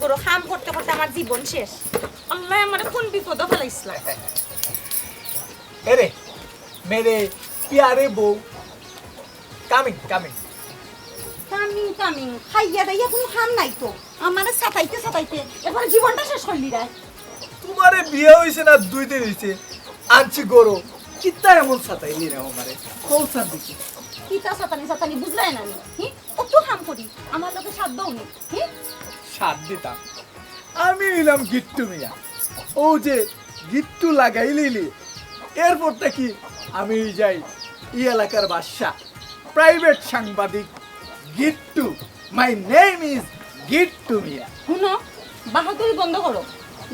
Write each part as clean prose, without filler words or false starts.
গরো কাম করতে করতে আমার জীবন শেষ আল্লাহ আমারে কোন বিপদ ফেলাইছলা এরে মেরে প্যারে বউ কামিং কামিং কামিং কামিং খাইয়া দাইয়া কোনো কাম নাই তো আমারে সাতাইতে সাতাইতে এবার জীবনটা শেষ করলি রে তোমারে বিয়ে হইছে না 2 দিন হইছে আনছি গরো কিতা এমন সাতাইলি রে আমারে কৌসার দিকে কিতা সাতানি বুঝলাই না আমি হি কত কাম করি আমার লোকে সাথ দাও নি হি সাত দিতাম আমি এলাম গিট্টু মিয়া ও যে গিট্টু লাগাই লিলি এরপরটা কি আমি যাই এই এলাকার বাদশা প্রাইভেট সাংবাদিক গিট্টু মাই নেম ইজ গিট্টু মিয়া শুনো বাহাদুরি বন্ধ করো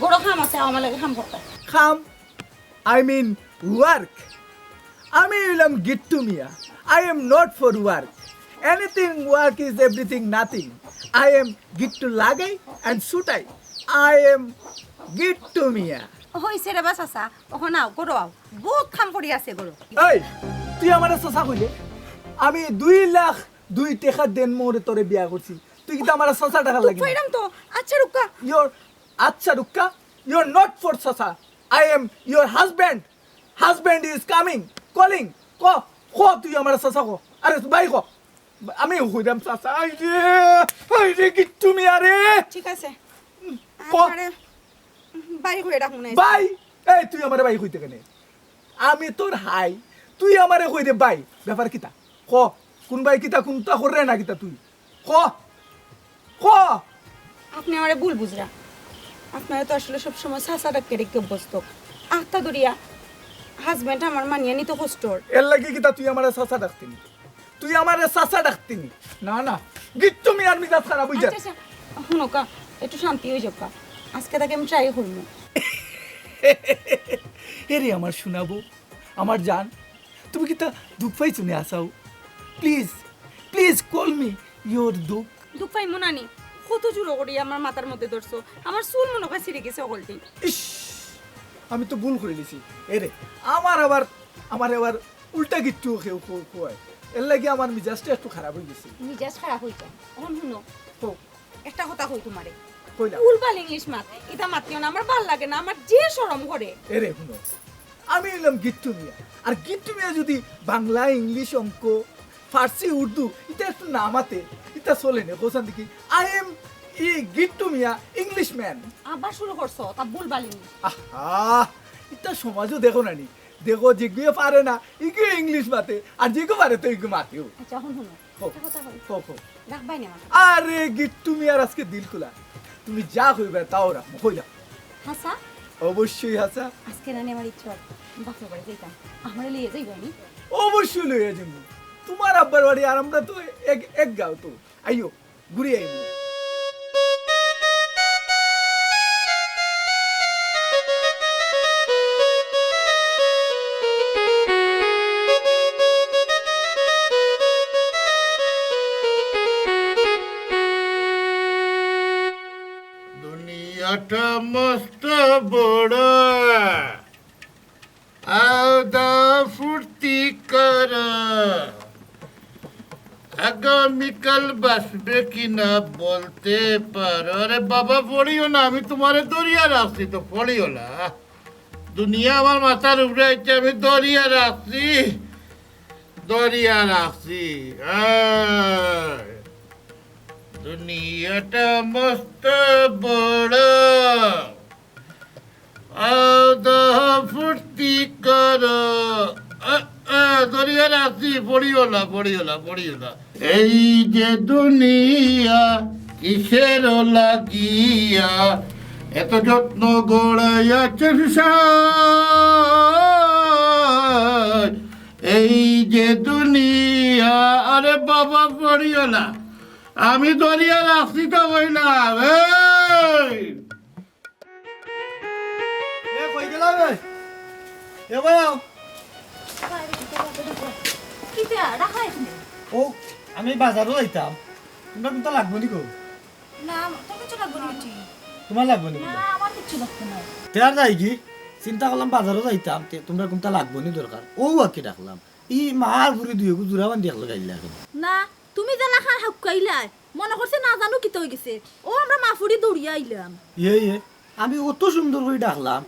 গরো কাম আছে আমার লাগে কাম করতে খাম আই মিন ওয়ার্ক আমি এলাম Gittu Miya I am not for work anything work is everything nothing I am Gittu লাগাই অ্যান্ড সুটাই আই এম গিট্টু মিয়া হইছে রে বাস আসা ওখানে আও গরো আও বহুত কাম করি আছে গরো এই তুই আমার চাচা কইলে আমি 2,02,000 দেন মোরে তোরে বিয়া করছি তুই কি আমার চাচা টাকা তো লাগি কইরাম তো আচ্ছা রুকা ইওর আচ্ছা রুক্কা ইওর নট ফর চাচা I am your husband is coming calling ক তুই আমার চাচা কো আরে ভাই ক আমি হইরাম চাচা আই রে গিট্টু মিয়া রে ঠিক আছে ক আরে বাড়ি করে রাখুন ভাই এই তুই আমারে ভাই কইতে কেনে আমি তোর হাই তুই আমারে কই রে ভাই ব্যাপার কিতা ক কোন ভাই কিতা কোনটা করে না কিতা তুই ক আপনি আমারে ভুল বুঝরা আপনারা তো আসলে সব সময় সাসাটা কেড়ে বসতো আত্মা দরিয়া হাজবেন্ড আমার মানিয়ে নিত কষ্টর এর লাগি কিতা তুই আমারে চাচা ডাকতিনি তুই আমারে চাচা ডাকতিনি না না গিট্টু মিয়ার মিজাজ খারাপ হই যা আচ্ছা শুনো কা একটু শান্তি হয়ে যাও কা আজকে তাকে আমি ট্রাই করবো এরে আমার শোনাবো আমার জান তুমি কি তা দুঃখ পাই শুনে আসাও প্লিজ কল মি ইওর দুঃখ দুঃখ পাই মনানি কত জুড়ো করি আমার মাথার মধ্যে ধরছো আমার চুল মনে হয় ছিঁড়ে গেছে অগলটি ইস আমি তো ভুল করে দিছি এরে আমার আবার উল্টা গিট্টু খেউ কয় এর লাগি আমার মিজাজটা একটু খারাপ হয়ে গেছে মিজাজ খারাপ হইছে এখন শুনো তো একটা কথা কই তোমারে কইলা উলবাল ইংলিশ মাত এটা মাতিও না আমার ভাল লাগে না আমার যে শরম করে এরে শুনো আমি এলাম গিট্টু মিয়া আর গিট্টু মিয়া যদি বাংলা ইংলিশ অঙ্ক ফার্সি উর্দু এটা একটু নামাতে এটা চলে নে কোসান দেখি I am Gittu Miya English man আবার শুরু করছো তা ভুলবাল ইংলিশ আহা এটা সমাজও দেখো নানি দেখো যেগুলো পারে না ইগু ইংলিশ মাতে আর যেগুলো পারে তো ইগু মাতেও আচ্ছা এখন শুনো একটা কথা কই রাখবাই না আমার আরে গিট্টু মিয়ার আজকে দিল খোলা তুমি যা কইবে তাও রাখো কইলা হাসা অবশ্যই হাসা আজকে রানি আমার ইচ্ছা বাপের বাড়ি যাইতাম আমারে লিয়ে যাইবো আমি অবশ্যই লইয়া যাবো তোমার আব্বার বাড়ি আর আমরা তো এক গাও তো আইও ঘুরে আইবো দুনিয়াটা মস্ত বড় আদা ফুর্তি কর আগামীকাল বাসবে কিনা বলতে পারো আরে বাবা পড়িও না আমি তোমারে দরিয়া রাখছি তো পড়িও না দুনিয়া আমার মাথার উপরে আছে আমি দরিয়া রাখছি দুনিয়াটা মস্ত বড় আদা ফুর্তি কর দরিয়া রাখছি পড়িও না এই যে দুনিয়া কিসের লাগিয়া এত যত্ন গড়াইয়াছে এই যে দুনিয়া আরে বাবা পড়িও না আমি দরিয়া রাখছি তো বইলাম কই গেলাম এ ভাই কিটা রাখাই ও আমি বাজারও যাইতাম তোমরা কিন্তু লাগবো নি গো না তুমি তো লাগবে না তোমার লাগবো নি না আমার কিছু লাগবে না তেয়ার যাই কি চিন্তা করলাম বাজারও যাইতাম তোমরা কোনটা লাগবো নি দরকার ও আকি ডাকলাম ই মার পুরি দুই জোড়া বান্ধি একলা গাইলা না তুমি জানা খান হাক্কাইলা মনে করছে না জানো কি হয়ে গেছে ও আমরা মাফুরি দৌড়িয়ে আইলাম ইয়ে আমি অত সুন্দর করে ডাকলাম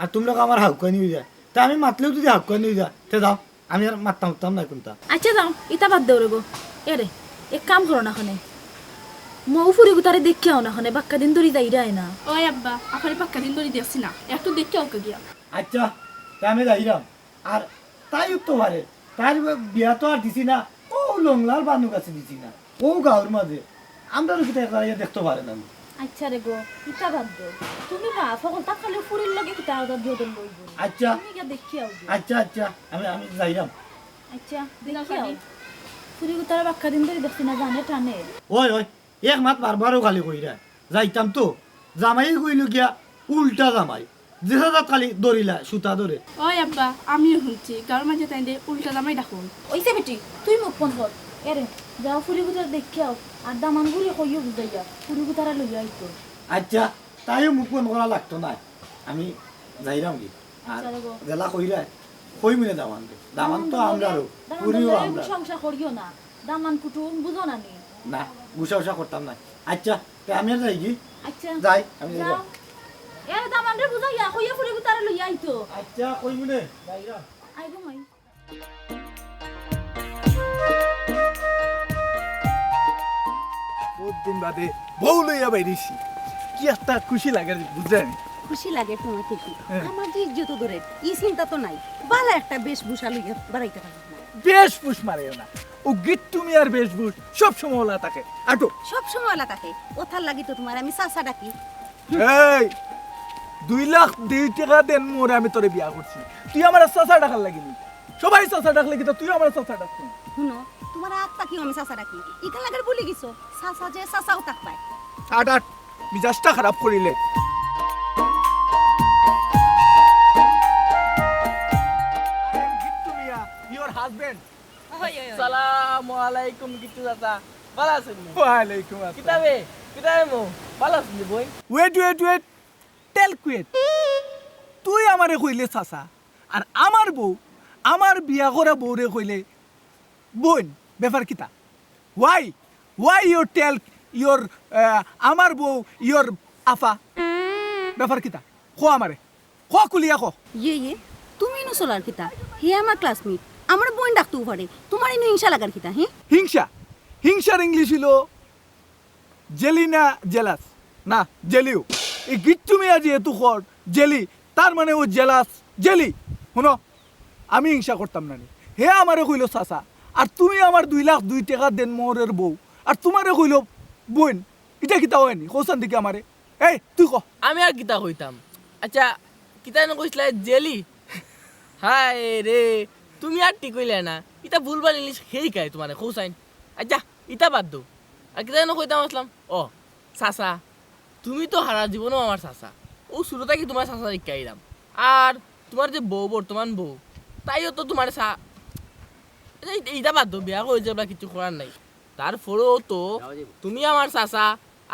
আর তোমরা আমার হাউকা নিয়ে যায় তা আমি মাতলেও যদি হাউকা নিয়ে যায় তে দাও আমি আর মারতাম না কোনটা আচ্ছা যাও ইটা বাদ দেও রেগো এরে এক কাম করো না খনে মৌ ফুরি গুতারে দেখিয়াও না খনে বাক্কা দিন ধরে যাই রায় না ওই আব্বা আপনার পাক্কা দিন ধরে দেখছি না একটু দেখে ওকে গিয়া আচ্ছা তা আমি যাইলাম আর তাই তো পারে তার বিয়া তো আর দিছি না ও লংলার বানু কাছে দিছি না ও গাঁর মাঝে আমরা কি দেখতে পারে না আচ্ছা রেগো ইটা বাদ দেও তুমি না সকল তা খালি ফুরির লগে কিতা আদর দিও দেন লইব আচ্ছা তুমি গিয়া দেখিয়াও আচ্ছা আমি যাইলাম আচ্ছা দেখিয়াও ফুরি গুতারে বাক্কা দিন ধরে দেখছি না জানে টানে ওই এক মাত বারবারও খালি কইরা যাইতাম তো জামাই কইল গিয়া উল্টা জামাই যেটা খালি দরিলা সুতা ধরে ওই আব্বা আমিও শুনছি গাঁর মাঝে তাই দে উল্টা জামাই ডাকুন ওইসে বেটি তুই মুখ বন্ধ কর এরে যাও ফুরি গুতার দেখিয়াও আর দামান গুলি কইও বুঝাইয়া ফুরি গুতারা লইয়া আইতো আচ্ছা তাইও মুখ বন্ধ করা লাগতো না আমি যাইলাম কি আর আচ্ছা রেগো জেলা কইরা কই মিলে দামান তো আমরারও পুরিও আমরা সংসার করিও না দামান কুটুম বুঝো না নি না গুছা করতাম না আচ্ছা তে আমি আর যাই কি আচ্ছা যাই আমি যাও যাইলাম এরে দামান রে বুঝাইয়া কইয়া ফুরি গুতারা লইয়া আইতো আচ্ছা কই মিলে যাইলাম আইগো মাই বহুত দিন বাদে বউ লইয়া বাইরেছি কি একটা খুশি লাগে বুঝলেন খুশি লাগে তোমাকে কি আমার যে ইজ্জত দূরে ই চিন্তা তো নাই ভালো একটা বেশভূষা লইয়া বাড়াইতে পারি না বেশভূষ মারেও না ও গিট্টু মিয়ার বেশভূষ সব সময় ওলা থাকে আটো সব সময় ওলা থাকে ওথার লাগি তো তোমার আমি চাচা ডাকি এই 2,02,000 দেন মোরে আমি তোরে বিয়া করছি তুই আমার চাচা ডাকার লাগিনি সবাই চাচা ডাকলে কি তুই আমার চাচা ডাকছিস শুনো তোমার আত্মা কি আমি চাচা ডাকি ইখান লাগার বলে গেছো চাচা যে চাচাও তাক পায় আট মিজাজটা খারাপ করিলে your husband আসসালামু আলাইকুম কিট্টু চাচা ভালো আছেন ওয়ালাইকুম আসসালাম কিতাবে মো ভালো আছেন বই ওয়েট টেল কুইট তুই আমারে কইলে চাচা আর আমার বউ আমার বিয়া করা বউরে কইলে বোন ব্যাপার কিতা ওয়াই ইউ টেল ইয়োর আমার বউ ইয়োর আফা ব্যাপার কিতা কো আমারে কুলিয়া কো ইয়ে তুমি নো সোলার কিতা হে আমার ক্লাসমেট আমার বোন ডাকতেও পারে তোমার ইনো হিংসা লাগার কিতা হ্যাঁ হিংসার ইংলিশ হলো জেলিনা জেলাস না জেলিও এই গিট্টু মিয়া যেহেতু খর জেলি তার মানে ও জেলাস জেলি শুনো আমি হিংসা করতাম না হে আমারে কইল চাচা আর তুমি আমার 2,02,000 দেন মোহরের বউ আর তোমারে কইল বোন এটা কিতা হয়নি কোসান দিকে আমারে এই তুই ক আমি আর কিতা কইতাম আচ্ছা কিতা ন কইছলা জেলি হায় রে তুমি আর ঠিক কইলে না ইটা ভুলভাল ইংলিশ হেই কাই তোমারে কইছাইন আচ্ছা ইটা বাদ দাও আর কিতা ন কইতাম আসলাম ও চাচা তুমি তো সারা জীবনও আমার চাচা ও শুরুতে কি তোমার চাচা শিখাইলাম আর তোমার যে বউ বর্তমান বউ তাইও তো তোমার এইটা বাদ দাও বিয়া করে যাবলা কিছু করার নাই তারপরেও তো তুমি আমার চাচা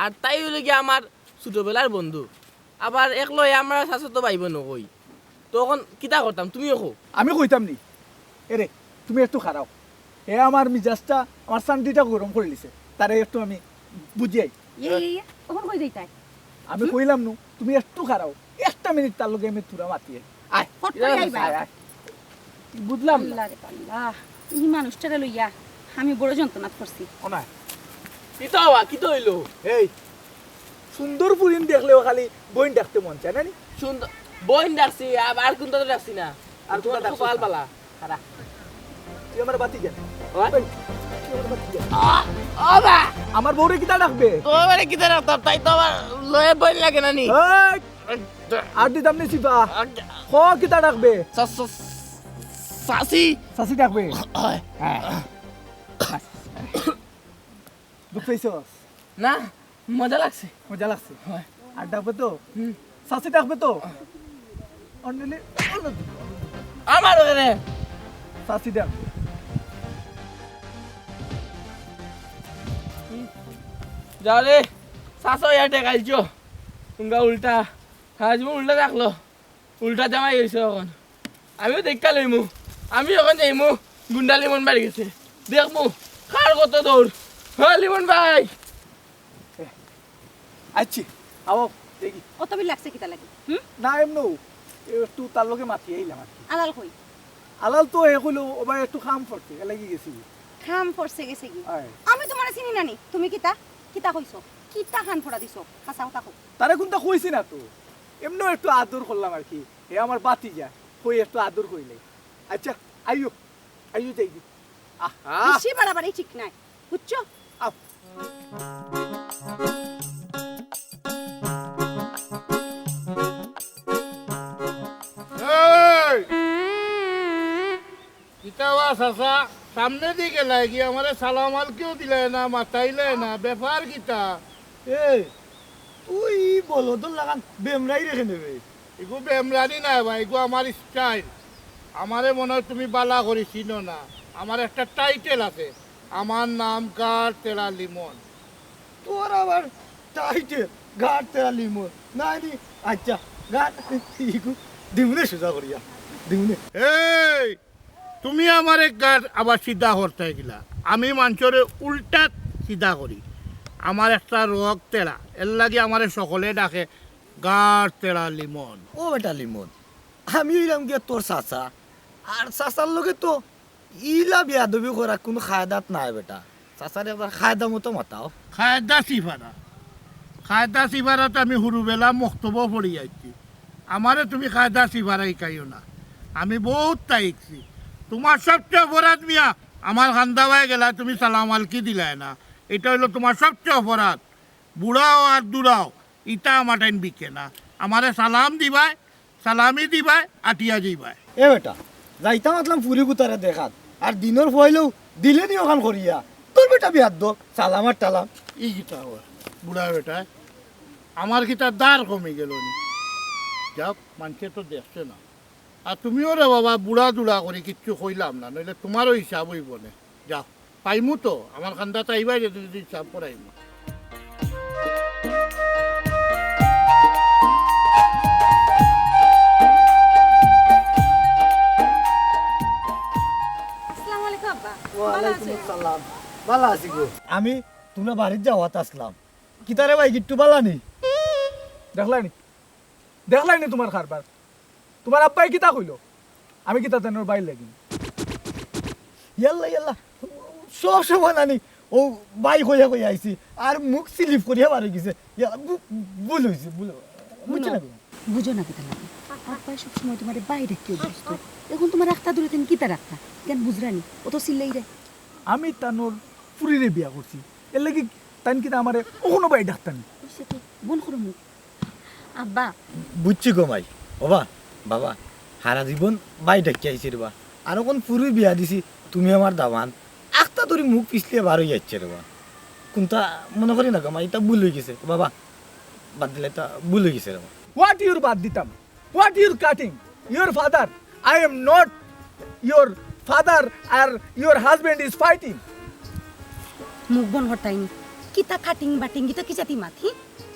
আর তাই হলে গিয়ে আমার ছোটবেলার বন্ধু আবার একলয় আমরা চাচা তো পাইব নকই তখন কিতা করতাম তুমিও কো আমি কইতাম নি এরে তুমি একটু খারাও এ আমার মিজাজটা আমার শান্তিটা গরম করে লিছে তারে একটু আমি বুঝিয়াই ইয়ে ওখান কই যাইতাই আমি কইলাম নু তুমি একটু খারাও 1 মিনিট তার লগে আমি তুরা মাতিয়ে আয় ফট করে আইবা। আয় বুঝলাম না আল্লাহ রে আল্লাহ এই মানুষটারে লইয়া আমি বড় যন্ত্রণা করছি ওনা কিতা হওয়া কিতা হইলো এই সুন্দর পুরিন দেখলেও খালি বইন দেখতে মন চায় না নি সুন্দর বইন ডাকছি আর কোনটা তো ডাকছি না আর তোমার ডাকছো কপাল না। পালা খারা তুই আমার বাতি যা ওই। তুই আমার বাতি যা। ও বা আমার বউরে কিতা ডাকবে তোমার কিতা রাখতাম তাই তো আমার লয়ে বইন লাগে না নি এই আর দিতাম নি সিফা ক কিতা ডাকবে সাসি সাসি ডাকবে ওই। হ্যাঁ দুঃখ পাইছস না মজা লাগছে মজা লাগছে হয়। আর ডাকবে তো সাসি ডাকবে তো অন্যলে আমার ওখানে সাসি ডাক যাও রে শাসো ইয়াতে কালচো তোমরা উল্টা হাজমু উল্টা রাখলো উল্টা জামাই গেছে এখন আমিও দেখা লইমু আমি এখন যাইমু গুন্ডা লিমন বাড়ি গেছে দেখমু কার কত দৌড় হ্যাঁ লিমন ভাই আচ্ছি আও দেখি অত বিল লাগছে কিতা লাগে না এমনো একটু তার লগে মাতি আইলাম আর কি। আলাল কই আলাল তো এ কইলো ওবা একটু খাম করতে লাগি গেছি খাম পড়ছে গেছে কি আয় আমি তোমারে চিনি নানি তুমি কিতা কিতা কইছো কিতা খান ফোড়া দিছো হাসা কথা কও তারে কোনটা কইছি না তো এমনো একটু আদর করলাম আর কি এ আমার বাতি যা কই একটু আদর কইলে আচ্ছা আইও আইও যাই আহা বেশি বাড়াবাড়ি ঠিক নাই বুঝছো আও এই কিতাবা চাচা সামনে দিকে লাগি আমারে সালাম আলকেও দিলে না মাতাইলে না ব্যাপার কিতা এ তুই বলো তোর লাগান বেমরাই রেখে নেবে এগু বেমরানি না ভাই এগু আমার স্টাইল আমারে মনে হয় তুমি বালা করি চিনো না আমার একটা টাইটেল আছে আমার নাম কার তেরা লিমন তোর আবার টাইটে ঘাট তেরা লিমন নাই নি আচ্ছা ঘাট দিমুনে সোজা করিয়া দিমুনে এই তুমি আমার এক গার আবার সিধা করতে গেলা আমি মানুষরে উল্টা সিধা করি আমার একটা রোগ তেরা এর লাগে আমার সকলে ডাকে গার তেরা লিমন ও বেটা লিমন আমি এলাম গিয়ে তোর চাচা আর চাচার লগে তো ইলা বিয়াদবি করা কোনো খায়দাত নাই বেটা চাচার একবার খায়দা মতো মাতাও খায়দা সিফারাত আমি সৰুবেলা মক্তব পড়ি যাচ্ছি আমারে তুমি খায়দা সিফারা শিকাইও না আমি বহুত তাইছি তোমার সবচেয়ে অপরাধ মিয়া আমার খান্দা হয়ে গেলা তুমি সালাম আলকি দিলাই না এটা হইলো তোমার সবচেয়ে অপরাধ বুড়াও আর দুরাও ইটা আমার টাইম বিকে না আমারে সালাম দিবাই সালামি দিবাই আটিয়া দিবাই এ বেটা যাইতাম আসলাম পুরি গুতারে দেখাত আর দিনের ফয়লেও দিলে নি ওখান করিয়া তোর বেটা বিয়াদ দো সালাম আর টালাম ই গীতা বুড়া বেটা আমার গীতা দাঁড় কমে গেল নি যাক মানুষে তো দেখছে না আর তুমিও রে বাবা বুড়া দুড়া করে কিচ্ছু কইলাম না নইলে তোমারও হিসাব হইব না যাও পাইমু তো আমার খান্দাটা এইবার যদি হিসাব করাইমু আসসালামু আলাইকুম আব্বা ওয়ালাইকুম আসসালাম ভালো আছি গো আমি তোমরা বাড়ির যাওয়াত আসলাম কিতারে ভাই গিট্টু বালানি দেখলাইনি তোমার খারবার তোমার আব্বাই কিতা কইলো আমি কিতা তেনর বাইর লাগি ইয়াল্লা ইয়াল্লা সব সময় নানি ও বাই কইয়া কইয়া আইছি আর মুখ স্লিপ করিয়া বাড়ি গেছে ভুল হয়েছে ভুল বুঝছি না বুঝো না কিতা লাগে আব্বা সব সময় তোমারে বাইরে কেউ বুঝতো এখন তোমার রাখতা দূরে তুমি কিতা রাখতা কেন বুঝরানি ও তো সিল্লাই রে আমি তানোর পুরীরে বিয়া করছি এর লাগি তান কিতা আমারে ওখানো বাই ডাক্তানি সে তো বন করো মুখ আব্বা বুঝছি গো মাই বাবা বাবা সারা জীবন বাই ডাকি আইছি রে বা আর কোন পুরী বিয়া দিছি তুমি আমার দামান একটা ধরে মুখ পিছলিয়ে বার হয়ে যাচ্ছে রে বা কোনটা মনে করি না গো মাই এটা ভুল হয়ে গেছে বাবা বাদ দিলে এটা ভুল হয়ে গেছে রে বা হোয়াট ইউর বাদ দিতাম what your cutting your father I am not your father আর ইউর হাজবেন্ড ইজ ফাইটিং মুখ বন হটাইনি কিতা কাটিং বাটিং কিতা কি জাতি মাথি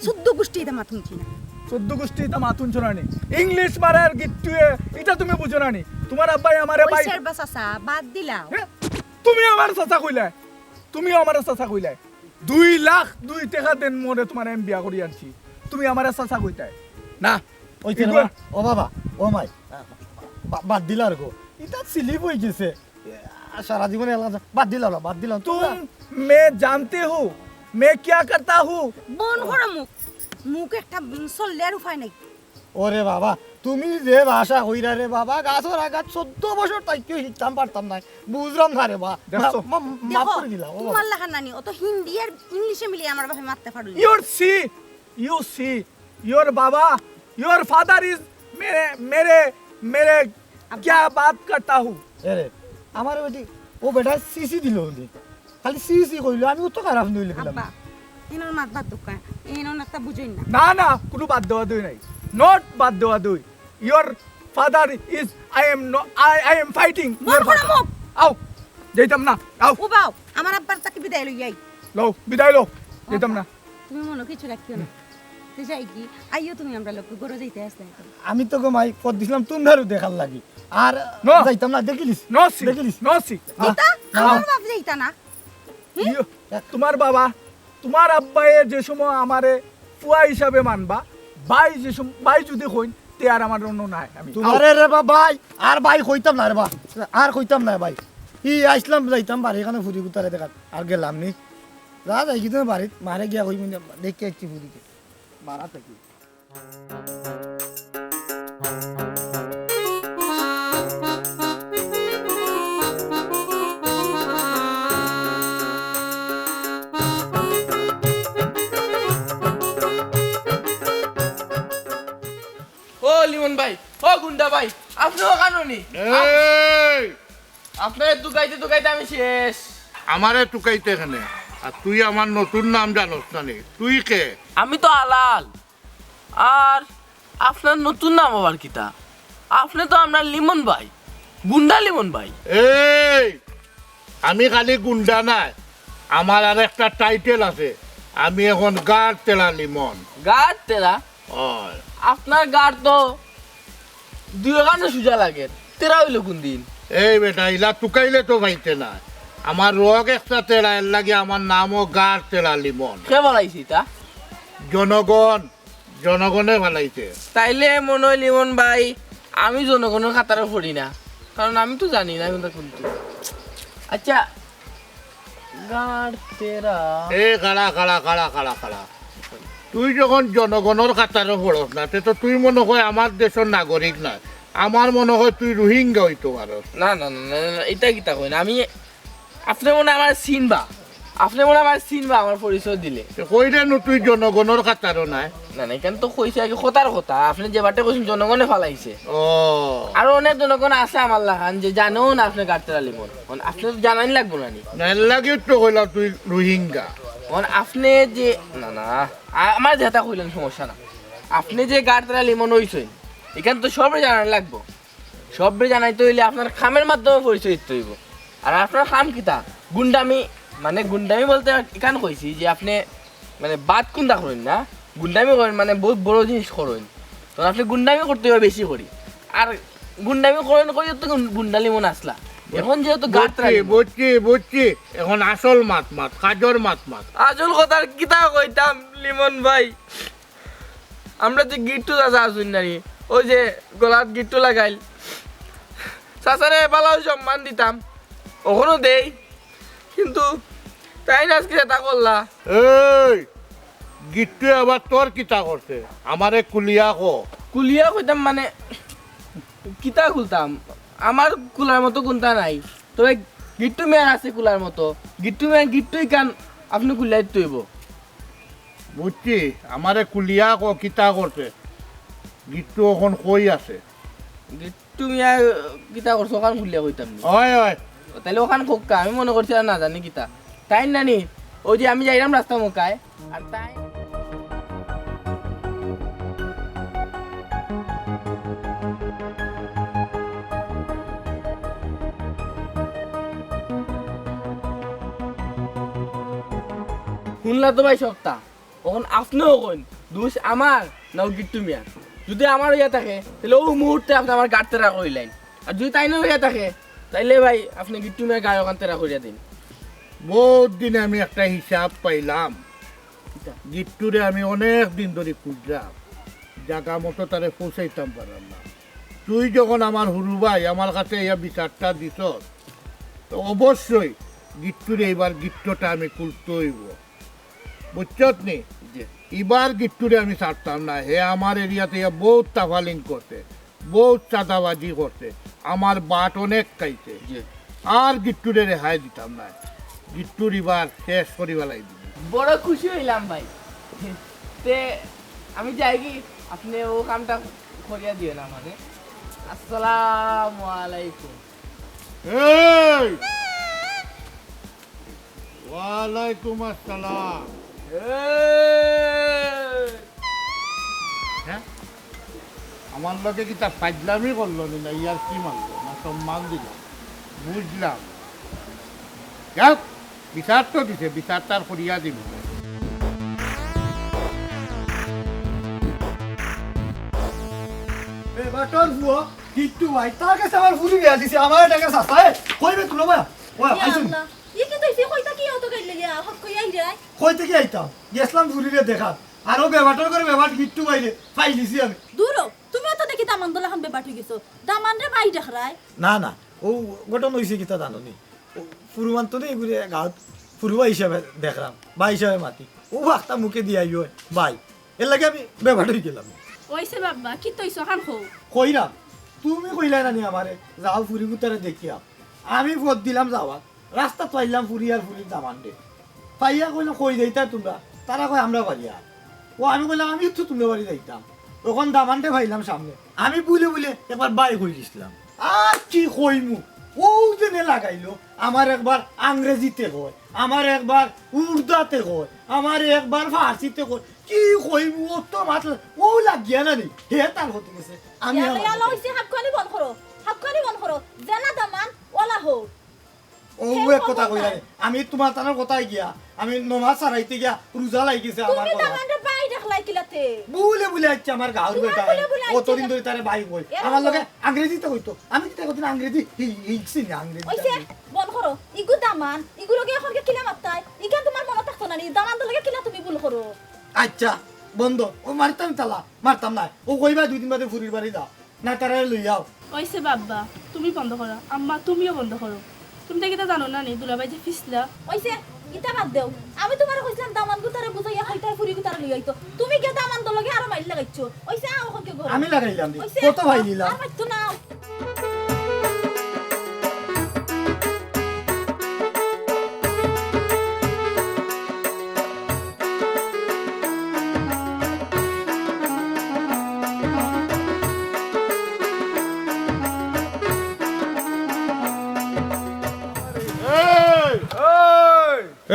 শুদ্ধ গোষ্ঠী এটা মাথুন চিনা 14 গোষ্ঠী এটা মাতুন চরানি ইংলিশ মারার গিট্টুয়ে এটা তুমি বুঝো নানি তোমার আব্বাই আমারে বাই পয়সার বাসাসা বাদ দিলাও তুমি আমার চাচা কইলাই তুমি আমার চাচা কইলাই 2 লাখ 2 টাকা দেন মোরে তোমার এম বিয়া করি আনছি তুমি আমার চাচা কইতাই না ওই ও বাবা ও মাই বাদ দিলার গো এটা স্লিপ হয়ে গেছে সারা জীবন বাদ দিলাম तुम मैं जानते हो मैं क्या करता हूँ বন করো মুখ মুখ একটা চললে আর উপায় নাই ওরে বাবা তুমি যে ভাষা কইরা রে বাবা গাছর আঘাত 14 বছর তাই কেউ শিখতাম পারতাম না বুঝলাম না রে বা দেখছো? মাফ দেখো করে দিলাম ও বাবা। তোমার লেখা নানি অত হিন্দি আর ইংলিশে মিলিয়ে আমার বাপে মারতে পারলি you see your baba your father is मेरे मेरे मेरे क्या बात करता हूँ এরে আমার বেটি ও বেটা সিসি দিল ওদি খালি সিসি কইলো আমি তো খারাপ নইলে দিলাম আব্বা এনোর মাত বাদ দোকা এনোর নাতা বুঝইন না না না কোনো বাদ দেওয়া দুই নাই নট বাদ দেওয়া দুই your father is I am fighting your বল করো father মুখ আও যাইতাম না আও উবাও আমার আব্বার তাকে বিদায় লই যাই লও বিদায় লও যাইতাম না তুমি মনে কিছু রাখিও না তুই যাই কি আইও তুমি আমরা লোক গরো যাইতে আসতে আমি তো গো মাই পদ দিছিলাম তোমারও দেখার লাগি আর No. যাইতাম না দেখিলিস নো সি দেখিলিস নো সি কিতা আমার বাপ যাইতা না তোমার বাবা তোমার আব্বাইয়ের যে সময় আমারে ফুয়া হিসাবে মানবা, বাই যদি হইন তে আর আমার অন্য নাই। আমি আরে রে বা ভাই আর ভাই কইতাম না রে বা, আর কইতাম না ভাই। ই আইসলাম যাইতাম বাড়ি এখানে ফুরি গুতারে দেখাত আর গেলাম নি। যা যাই কিন্তু বাড়িত মারে গিয়া কইমি দেখে আসছি ফুরিকে বাড়া থাকি। ও লিমন ভাই, ও গুন্ডা ভাই, আপনিও কানুনি। এই আপনার দুকাইতে দুকাইতে আমি শেষ। আমারে টুকাইতে এখানে, আর তুই আমার নতুন নাম জানোস না নি? তুই কে? আমি তো আলাল। আর আপনার নতুন নাম আবার কিতা? আপনি তো আপনার লিমন ভাই, গুন্ডা লিমন ভাই। এই আমি খালি গুন্ডা নাই, আমার আর একটা টাইটেল আছে। আমি এখন গাড় তেলা লিমন। গাড় তেরা? হয়। আপনার গাড় তো দুই গানে সুজা লাগে, তেরা হইল কোন দিন? এই বেটা ইলা টুকাইলে তো ভাইতে না, আমার রোগ একটা তেলা, এর লাগে আমার নামও গাড় তেলা লিমন। কে বলাইছি তা? জনগণে ভালাইছে। তাইলে মনে হয় লিমন ভাই আমি জনগণের খাতারে পড়ি না, কারণ আমি তো জানি না কোনটা কোনটা। আচ্ছা গাড় তেরা, এ খাড়া তুই যখন জনগণের কাতারে পড়স না, তে তো তুই মনে হয় আমার দেশের নাগরিক না, আমার মনে হয় তুই রোহিঙ্গা হইতে পারস। না না না না না, এটা কিতা কই না আমি। আপনি মনে হয় আমার চিনবা, আপনি মনে হয় আমার চিনবা আমার পরিচয় দিলে। কই রে নু তুই জনগণের কাতারও নাই? না না, এখানে তো কইছে আগে কথার কথা, আপনি যে বাটে কইছেন জনগণে ফালাইছে। ও আর অনেক জনগণ আছে আমার লাগান যে জানেও না আপনি গাড়তেরা লিমন, আপনি তো জানাই লাগবো না নি। না এর লাগে তো কইলা তুই রোহিঙ্গা। আপনি যে না না আমার যেটা কইলেন সমস্যা না, আপনি যে গাড়তেরা লিমন হইছেন এখানে তো সবরে জানাই লাগবো। সবরে জানাইতে হইলে আপনার খামের মাধ্যমে পরিচয় দিতে হইব। আর আপনার খাম কিতা? গুন্ডামি, মানে গুন্ডামি বলতে এখানে কইছি যে আপনি মানে বাদ কুন্দা করেন না, গুন্ডামি করেন মানে বহুত বড় জিনিস করেন। তো আপনি গুন্ডামি করতে হবে বেশি করি, আর গুন্ডামি করেন করি তো গুন্ডা লিমন আসলা। এখন যেহেতু গাড়তেরা বুঝছি এখন আসল মাত কাজর মাত আসল কথার কিতা কইতাম লিমন ভাই, আমরা যে গিট্টু চাচা আসুন নানি, ওই যে গলাত গিট্টু লাগাইল, চাচারে পালাও সম্মান দিতাম, ওখানেও দেই, কিন্তু তাই না আজকে তা করলা। এই গিট্টু আবার তোর কিতা করছে? আমারে কুলিয়া কুলিয়া কইতাম মানে কিতা খুলতাম, আমার কুলার মতো কোনটা নাই, তবে গিট্টু মেয়ার আছে কুলার মতো, গিট্টু মেয়ার গিট্টুই কান আপনি কুলিয়াই তৈব। বুঝছি আমারে কুলিয়া কিতা করছে? গিট্টু এখন কই আছে? গিট্টু মিয়া কিতা করছো ওখান কুলিয়া কইতাম নি। হয় তাইলে ওখান খোকা আমি মনে করছি আর না জানি কিতা তাই নানি, ওই যে আমি যাইলাম রাস্তা মোকায় আর তাই শুনলা তো ভাই সপ্তাহ, এখন আপনিও কোন দোষ আমার না গিট্টু মিয়ার? যদি আমার হইয়া থাকে তাহলে ও মুহূর্তে আপনি আমার গাড় তেরা কইলেন, আর যদি তাই না হইয়া থাকে তাইলে ভাই আপনি গিট্টু মিয়ার গাড়ি ওখান তেরা করিয়া দিন। বহুত দিনে আমি একটা হিসাব পাইলাম, গিট্টুরে আমি অনেক দিন ধরে খুঁজলাম, জায়গা মতো তারে পৌঁছাইতাম পারলাম না। তুই যখন আমার হুরু ভাই আমার কাছে ইয়া বিচারটা দিস, তো অবশ্যই গিট্টুরে এবার গিট্টুটা আমি খুলতে হইব, বুঝছত নি? এবার গিট্টুরে আমি ছাড়তাম না। হে আমার এরিয়াতে বহুত তাফালিং করছে, বহুত চাঁদাবাজি করছে, আমার বাট অনেক খাইছে, আর গিট্টুরে রেহাই দিতাম না। গিট্টুর এবার শেষ করি বেলাই দিবি। বড় খুশি হইলাম ভাই, তে আমি যাই কি আপনি ও কামটা করিয়া দিও না আমাদের। আসসালামু আলাইকুম। এই ওয়ালাইকুম আসসালাম। হ্যাঁ আমার লোকে কি তার ফাজলামি করলো না, ইয়ার কি মানলো না, সম্মান দিল, বুঝলাম। যাক বিচার তো দিছে, বিচার তার করিয়া দিব। এবার তোর বুয়া গিট্টু ভাই তার কাছে আমার ফুরি বিয়া দিছে, আমার টাকা সাস্তায় কইবে তুলো ভাই। ওই আইছুন ই কি তুই কইতা কি অত গাইলে আইরা হক কই আইরা কই থেকে আইতাম গেছলাম ফুরিরে দেখা আরো ব্যবহার করে ব্যবহার গিট্টু বাইরে ফাইলিছি আমি দূরো তুমিও তো দেখি দামান দলা খান বেবাট হই গেছো দামান রে বাই দেখরাই না না ও গঠন হয়েছে কিতা জানি ফুরুমান তো নেই ঘুরে গাঁত ফুরুবা হিসাবে দেখলাম বা হিসাবে মাতি ও একটা মুখে দিয়ে আইও বাই এর লাগে আমি ব্যবহার হয়ে গেলাম ওইছে বাবা কি তৈছো খান খো কইরাম তুমি কইলাই না নি আমারে যাও ফুরি গুতারে দেখিয়া আমি ভোট দিলাম যাওয়া রাস্তা পাইলাম ফুরি আর ফুরি দামান দে পাইয়া কইলো কই যাইতা তোমরা তারা কয় আমরা বাড়িয়া ও আমি বললাম আমি তো তোমরা বাড়ি যাইতাম তখন দামানটে ভাইলাম সামনে আমি বুলে বুলে একবার বাই কই দিছিলাম আর কি কইমু ও জেনে লাগাইলো আমার একবার আংরেজিতে কয় আমার একবার উর্দাতে কয় আমার একবার ফার্সিতে কয় কি কইমু ও তো মাত্র ও লাগিয়া না নি হে তার হতে গেছে আমি ইয়া লইছে হাক্কানি বন করো জানা দামান ওলা হো ও এক কথা কইলা আমি তোমার তার কথাই গিয়া আমি নমাজ সারাইতে গিয়া রোজা লাগিছে আমার তুমি কথা দামান রে বাই দেখলাই কিলাতে বুলে বুলে আচ্ছা আমার গাঁর বেটা কতদিন ধরে তারে বাই কই আমার লগে আংরেজিতে কইতো আমি কি কতদিন আংরেজি হিকছি না আংরেজি ওইছে বন করো ইগু দামান ইগুলোকে এখন কে কিলা মাত্তাই ইগা তোমার মনে থাকতো না নি দামান দলকে কিলা তুমি ভুল করো আচ্ছা বন্ধ ও মারতাম না ও কইবা দুই দিন বাদে ফুরির বাড়ি যাও না তারা লই যাও ওইছে বাবা তুমি বন্ধ করো আম্মা তুমিও বন্ধ করো তুমি দেখি তো জানো না নি দুলাভাই যে ফিসলা ওইছে ইটা বাদ দেও আমি তোমার কইছিলাম দামান গুতারে বুঝাইয়া হইতাই ফুরি গুতারে লই আইতো তুমি গে দামান দলকে আরো মাইল লাগাইছো ওইছে আও হকে গো আমি লাগাইলাম দি কত ভাই দিলাম আর মাইতো না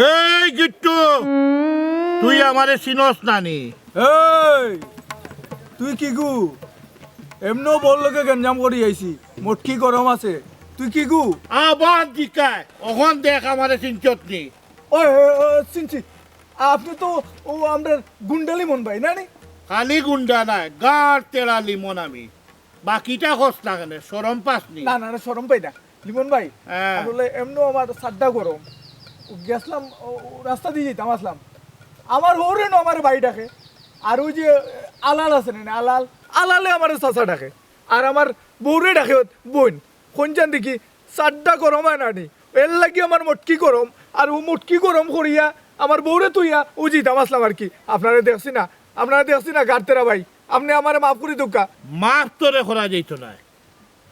এই গিট্টু তুই আমারে চিনস নানি এই তুই কি গু এমনো বল লোকে গঞ্জাম করি আইছি মোটকি গরম আছে তুই কি গু আবার দিকায় অখন দেখ আমারে চিনচত নি ও চিনছি আপনি তো ও আমরা গুন্ডালি মন ভাই না নি খালি গুন্ডা নাই গার তেরা লিমন আমি বাকিটা খস না কেন সরম পাসনি না না না শরম পাই না লিমন ভাই হ্যাঁ। আসলে এমনো আমার সাড্ডা গরম গেছলাম রাস্তা দিয়ে যেতাম আসলাম আমার হরে না আমার বাড়ি ডাকে আর ওই যে আলাল আছে না আলাল আলালে আমার চাচা ডাকে আর আমার বউরে ডাকে বোন কোনজান দেখি সাড্ডা গরম হয় না নি এর লাগি আমার মটকি গরম আর ও মটকি গরম করিয়া আমার বউরে তুইয়া ও যেতাম আসলাম আর কি আপনারা দেখছি না গাড়তেরা ভাই আপনি আমার মাফ করি দোকা মাফ তোরে করা যেত না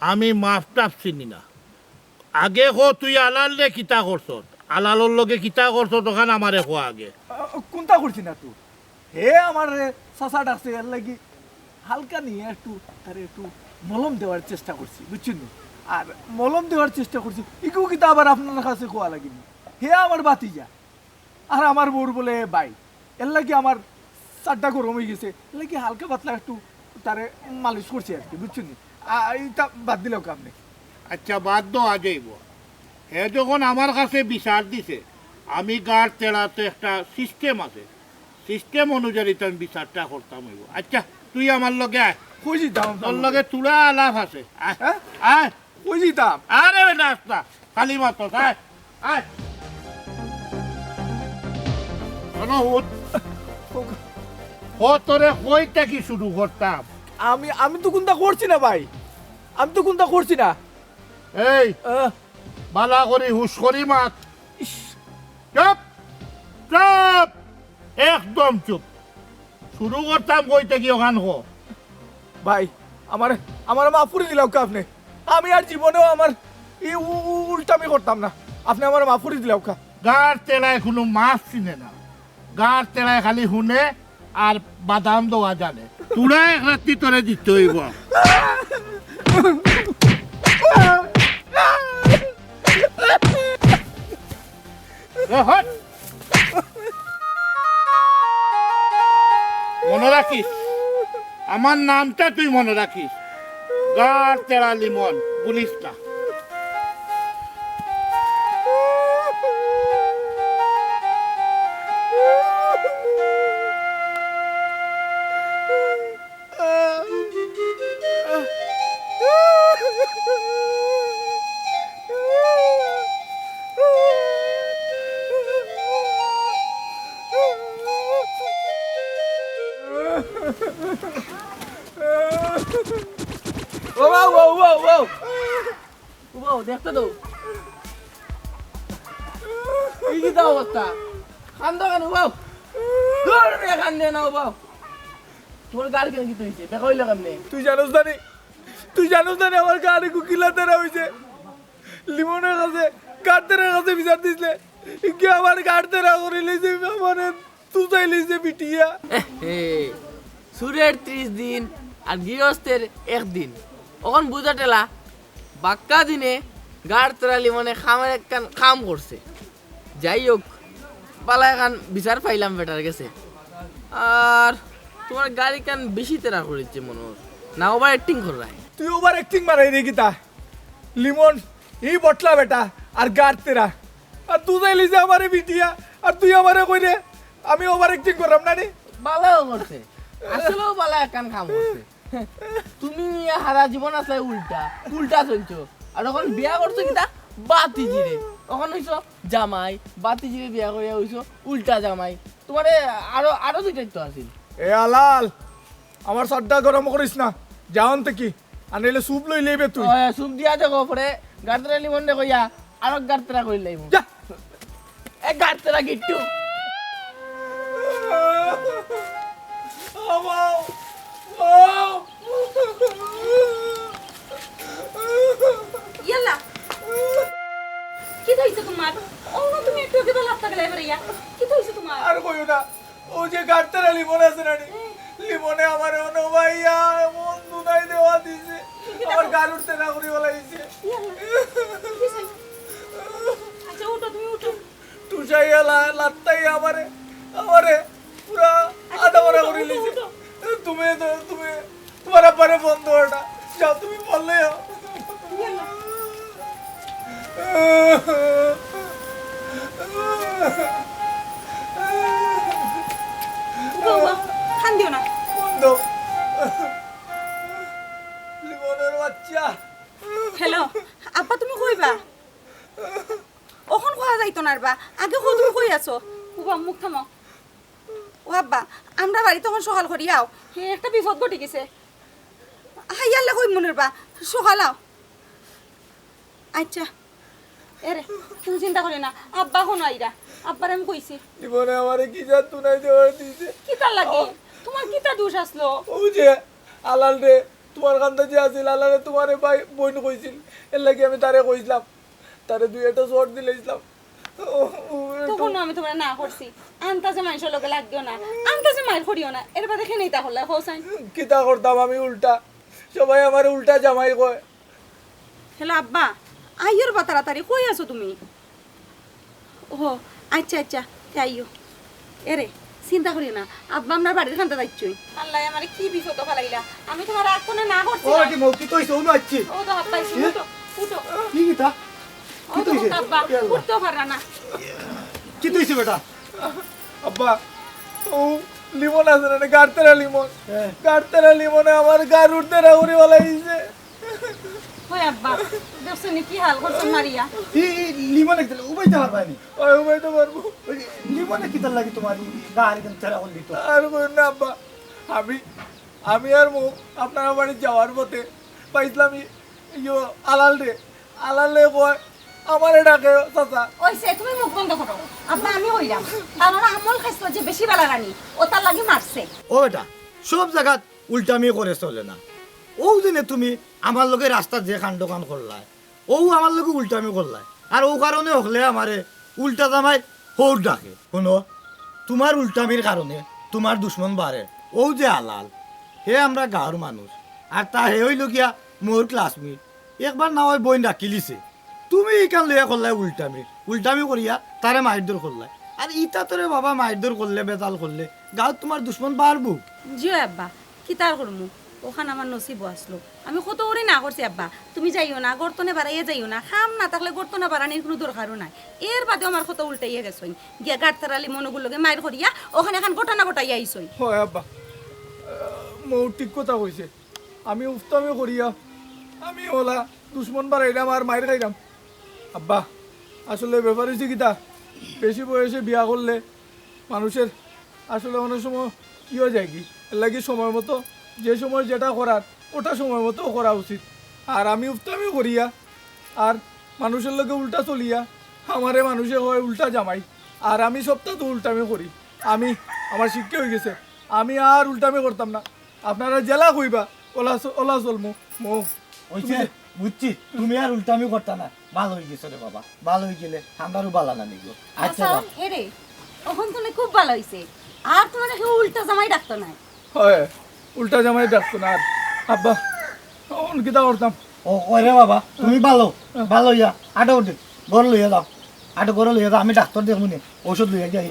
আমি মাফ টাফ চিনি না আগে কো তুই আলাল রে কিতা করছ আলালর লগে কিতা করছ তখন আমারে কো আগে কোনটা করছি না তুই হে আমার চাচা ডাকছে এর লাগি হালকা নিয়ে একটু মলম দেওয়ার চেষ্টা করছি বুঝছেন আর মলম দেওয়ার চেষ্টা করছি ইকু কিতা আবার আপনার কাছে কোয়া লাগিনি হে আমার বাতিজা আর আমার বউর বলে বাই এর লাগি আমার চারটা গরম হয়ে গেছে এর লাগি হালকা পাতলা একটু তারে মালিশ করছি আর কি বুঝছেন এইটা বাদ দিলেও আপনি আচ্ছা বাদ দো আজইব হে যখন আমার কাছে বিচার দিছে আমি গার তেড়াতে একটা সিস্টেম আছে সিস্টেম অনুযায়ী তো আমি বিচারটা করতাম হইব আচ্ছা তুই আমার লগে আয় কইছি দাম তোর লগে তুলা আলাপ আছে আয় হ্যাঁ আয় কইছি দাম আরে নাস্তা খালি মাত্র আয় আয় শোনো ও তোরে কইটা কি শুরু করতাম আমি তো কোনটা করছি না ভাই আমি তো কোনটা করছি না এই বালা করি হুশ করি মাত চুপ চুপ একদম চুপ শুরু করতাম কইতে কি ওখান হো ভাই আমার মাফ করে দিলাম কা আপনি আমি আর জীবনেও আমার এই উল্টামি করতাম না আপনি আমার মাফ করে দিলাম কা গার তেলায় কোনো মাছ চিনে না গার তেলায় খালি শুনে আর বাদাম দেওয়া জানে তোরা এক রাত্রি তোরে দিতে হইব মনে রাখিস আমার নামটা তুই মনে রাখিস গার তেরা লিমন বলিস না ও বাউ বাউ বাউ বাউ ও বাউ দেখতে দাও এই কি দাও অবস্থা কান্দো কেন বাউ দূর রে কান্দে না বাউ তোর গাড়ি কেন কি হইছে দেখা হইলো কেমনে তুই জানোস না আমার গাড়ি কুকিলা তারা হইছে লিমনের কাছে গাড়তের কাছে বিচার দিছিলে কি আমার গাড়তেরা করে লইছে আমার তুই চাই লইছে বিটিয়া সুরের 30 দিন আর গৃহস্থের 1 দিন ওখান বুঝা টেলা বাক্কা দিনে গাড় তেরালি মানে খামের একখান খাম করছে যাই হোক পালা এখান বিচার পাইলাম বেটার গেছে আর তোমার গাড়ি কান বেশি তেরা করেছে মনে হয় না ওভার অ্যাক্টিং কর রায় তুই ওভার অ্যাক্টিং মারাই রে কিতা লিমন এই বটলা বেটা আর গাড়তেরা আর তুই চাই লইছে আমারে বিটিয়া আর তুই আমারে কই রে আমি ওভার অ্যাক্টিং করলাম না রে ভালো করছে আসলেও পালা একখান খাম করছে তুমি হারা জীবন আছে উল্টা উল্টা চলছো আর ওখান বিয়া করছো কিতা বাতিজিরে ওখান হইছো জামাই বাতিজিরে বিয়া করিয়া হইছো উল্টা জামাই তোমারে আরো দুইটাই তো আছিল এ আলাল আমার সর্দা গরম করিস না যাওন তো কি আর নইলে স্যুপ লই লইবে তুই সুপ দিয়া দেখো পরে গাড়তরা লিমন দে কইয়া আরো গাড়তরা কই লাইব যা এ গাড়তরা গিট্টু ইয়াল্লা কি হইছে তোমার ও না তুমি একটু আগে বেলা লাগতে গেলে এবারে ইয়া কি হইছে তোমার আর কইও না ও যে গাড়তেরা লিমন আছে না লিমনে আমার অন ভাইয়া মন দুনাই দেওয়া দিছে আমার গাড় উঠতে না করি বলাইছে আচ্ছা উঠো তুমি উঠো তুষাইয়া লাত্তাই আমারে আমারে পুরা আধা বড়া করে লিছে তুমি তোমার আপারে বন্ধ ওটা যাও তুমি বললে বাবা খান দিও না বন্ধ লিমনের বাচ্চা হ্যালো আব্বা তুমি কইবা ওখন কোয়া যাইতো না বা আগে কো তুমি কই আছো বাবা মুখ থামো ও আব্বা আমরা বাড়ি তখন সকাল করি আও একটা বিপদ ঘটে গেছে হাইয়াল্লা কই মনের বা সকাল আও আচ্ছা এরে তুমি চিন্তা করি না আব্বা কোন আইরা আব্বার আমি কইছি জীবনে আমারে কি যা তুনাই দেওয়া দিছে কিতা লাগে তোমার কিতা দোষ আসলো ও যে আলাল রে তোমার কান্দা যে আছিল আলালে তোমারে ভাই বইন কইছিল এর লাগি আমি তারে কইছিলাম তারে দুই একটা শর্ট দিলেছিলাম তখন আমি তোমার না করছি আন্তাজে মানুষের লোকে লাগবেও না আন্তাজে মায়ের করিও না এর বাদে খেয়ে নেই তাহলে হোসাইন কিতা করতাম আমি উল্টা সবাই আমার উল্টা জামাই কয় হ্যালো আব্বা আইয়র বা তাড়াতাড়ি কই আছো তুমি ও আচ্ছা আচ্ছা আইয়ো এরে চিন্তা করি না আব্বা আমরা বাড়ির খান্তা যাচ্ছই আল্লাহ আমার কি বিপদ ফেলাইলা আমি তোমার রাগ কোনে না করছি ও কি মৌকি তো ইসো আচ্ছি ও তো আব্বা এসে উঠো উঠো কি কিতা ও তো আব্বা উঠতে পারা না কি তুইছে বেটা আব্বা ও লিমন আছে না গাড়তেরা লিমনে আমার গাড় উঠতে না উড়ি বলাইছে ওই আব্বা দেখছনি কি হাল করছ মারিয়া ই লিমন একদল উবাইতে পারবানি ওই উবাইতে পারবো লিমনে কিতা লাগি তোমার গাড়ি কেন তেরা হল দিত আর কই না আব্বা আমি আর মু আপনার বাড়ি যাওয়ার পথে পাইছিলাম ইয়ো আলাল রে কয় আমারে ডাকে চাচা ওইসে তুমি মুখ বন্ধ করো আব্বা আমি হইরাম কারণ আমল খাইছো যে বেশি বেলা রানি ও তার লাগি মারছে ও বেটা সব জায়গা উল্টামি করে চলে না ও দিনে তুমি আমার লগে রাস্তা যে কাণ্ড কান করলাই ও আমার লগে উল্টামি করলাই আর ও কারণে হলে আমারে উল্টা জামাই হৌর ডাকে শোনো তোমার উল্টামির কারণে তোমার দুশ্মন বাড়ে ও যে আলাল হে আমরা গাঁৱৰ মানুষ আর তা হে হইল গিয়া মোর ক্লাসমেট একবার না হয় বইন ডাকিলিছে তুমি এখান লইয়া করলাই উল্টামি করিয়া তারে মাইরদর করলাই আর ইটা তোরে বাবা মাইরদর করলে বেতাল করলে গাঁৱত তোমার দুশ্মন বাড়বো জিও আব্বা কি তার করমু ওখানে আমার নসিব আসলো আমি কত করে না করছি আব্বা তুমি যাইও না গর্তনে বাড়াইয়ে যাইও না খাম না থাকলে গর্তনে বাড়ানির কোনো দরকারও নাই এর বাদে আমার কত উল্টাইয়া গেছই গিয়া গাড়তারালি মনোগুলোকে মায়ের করিয়া ওখানে এখন ঘটনা ঘটাইয়া আইসই হয় আব্বা মৌ ঠিক কথা কইছে আমি উফতামি করিয়া আমি ওলা দুশ্মন বাড়াইলাম আর মায়ের খাইলাম আব্বা আসলে ব্যাপার হয়েছে কিতা বেশি বয়সে বিয়া করলে মানুষের আসলে অনেক সময় কি হয়ে যায় কি এর লাগি সময় মতো যে সময় যেটা করার ওটা সময় মতো করা উচিত। আর আমি উফতামি করিয়া আর মানুষের লোকে উল্টা চলিয়া আমারে মানুষে হয় উল্টা জামাই, আর আমি সপ্তাহ তো উল্টামি করি। আমি আমার শিক্ষা হয়ে গেছে, আমি আর উল্টামি করতাম না। আপনারা জেলা কইবা ওলা ওলা চলমু মো হইছে বুঝছি, তুমি আর উল্টামি করতা না। ভালো হয়ে গেছে রে বাবা, ভালো হয়ে গেলে আমারও ভালো না নিগো। আচ্ছা বাবা। এরে ওখান তুমি খুব ভালো হইছে, আর তোমার কেউ উল্টা জামাই ডাকতো না। হয় উল্টা জামাই ডাকতো না। আর আব্বা কিতা করতাম? ও ওরে বাবা তুমি ভালো ভালো ইয়া আটো ঘর লইয়া যাও, আটো ঘর লইয়া যাও, আমি ডাক্তার দেখবো নি, ঔষধ লইয়া যাই।